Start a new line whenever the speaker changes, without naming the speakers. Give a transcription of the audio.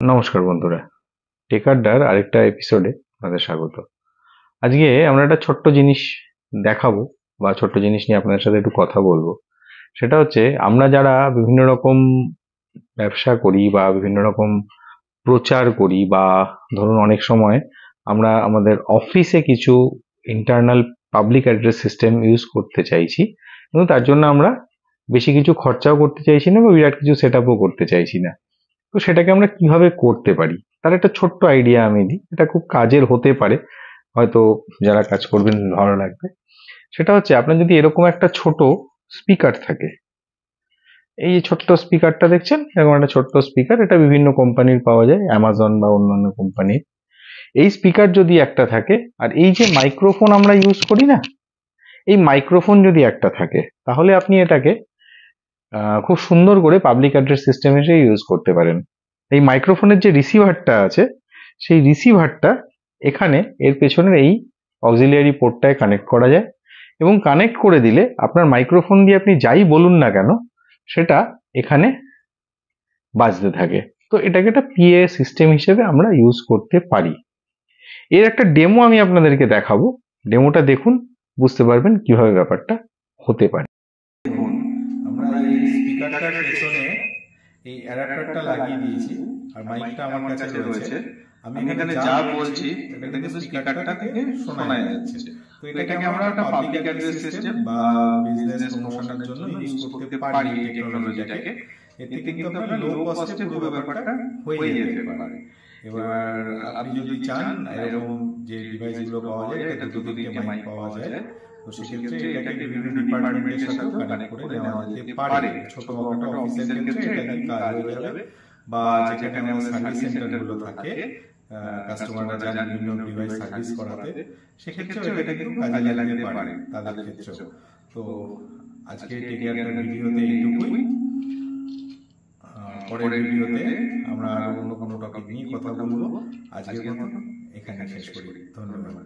নমস্কার বন্ধুরা, টেক আড্ডার আরেকটা এপিসোডে আপনাদের স্বাগত। আজকে আমরা একটা ছোট্ট জিনিস দেখাবো বা ছোট্ট জিনিস নিয়ে আপনাদের সাথে একটু কথা বলবো। সেটা হচ্ছে আমরা যারা বিভিন্ন রকম ব্যবসা করি বা বিভিন্ন রকম প্রচার করি বা ধরুন অনেক সময় আমরা আমাদের অফিসে কিছু internal public address system use করতে চাইছি, কিন্তু তার জন্য আমরা বেশি কিছু খরচাও করতে চাইছি না বা বিরাট কিছু সেট আপও করতে চাইছি না। তো সেটাকে আমরা কিভাবে করতে পারি তার একটা ছোট্ট আইডিয়া আমি দিই, এটা খুব কাজের হতে পারে, হয়তো যারা কাজ করবেন ভালো লাগবে। সেটা হচ্ছে আপনার যদি এরকম একটা ছোট স্পিকার থাকে, এই যে ছোট্ট স্পিকারটা দেখছেন, এরকম একটা ছোট্ট স্পিকার, এটা বিভিন্ন কোম্পানির পাওয়া যায়, অ্যামাজন বা অন্যান্য কোম্পানির। এই স্পিকার যদি একটা থাকে, আর এই যে মাইক্রোফোন আমরা ইউজ করি না, এই মাইক্রোফোন যদি একটা থাকে, তাহলে আপনি এটাকে খুব সুন্দর করে পাবলিক অ্যাড্রেস সিস্টেম হিসেবে ইউজ করতে পারেন। এই মাইক্রোফোনের যে রিসিভারটা আছে, সেই রিসিভারটা এখানে এর পেছনের এই অক্সিলিয়ারি পোর্টটায় কানেক্ট করা যায়, এবং কানেক্ট করে দিলে আপনার মাইক্রোফোন দিয়ে আপনি যাই বলুন না কেন সেটা এখানে বাজতে থাকে। তো এটাকে একটা পিএ সিস্টেম হিসেবে আমরা ইউজ করতে পারি। এর একটা ডেমো আমি আপনাদেরকে দেখাবো, ডেমোটা দেখুন, বুঝতে পারবেন কিভাবে ব্যাপারটা হতে পারে।
দেখুন, আমরা এই স্পিকারটার পেছনে এই অ্যাডাপ্টারটা লাগিয়ে দিয়েছি আর মাইকটা আমার কাছে রয়েছে। আমি এখানে যা বলছি এটা কিন্তু স্পিকারটা থেকে শোনা যাচ্ছে। তো এটাকে আমরা একটা পাবলিক অ্যাড্রেস সিস্টেম বা বিজনেস প্রমোশনের জন্য ইউজ করতে পারি এই টেকনোলজিটাকে। এতে কিন্তু আপনার লো কস্টে পুরো ব্যাপারটা হয়ে যেতে পারে। এবার আপনি যদি চান এরকম যে ডিভাইসগুলো পাওয়া যায়, এটা দুটো তিনটে মাইক পাওয়া যায়, তো সেক্ষেত্রে এটাকে বিভিন্ন ডিপার্টমেন্টের সাথেও কানেক্ট করে নেওয়া যেতে পারে। ছোট একটা অফিসের ক্ষেত্রে এটা কি কাজ হয়ে যাবে, বা যেখানে আমাদের সার্ভিস সেন্টারগুলো থাকে, কাস্টমাররা যান বিভিন্ন ডিভাইস সার্ভিস করাতে, সেক্ষেত্রেও এটা কিন্তু কাজে লাগতে পারে তাদের ক্ষেত্রেও। তো আজকে টেকের ভিডিওতে এইটুকুই। পরের ভিডিওতে আমরা অন্য কোনো টপিক নিয়ে কথা বলবো। আজকের মতো এখানে শেষ করি। ধন্যবাদ।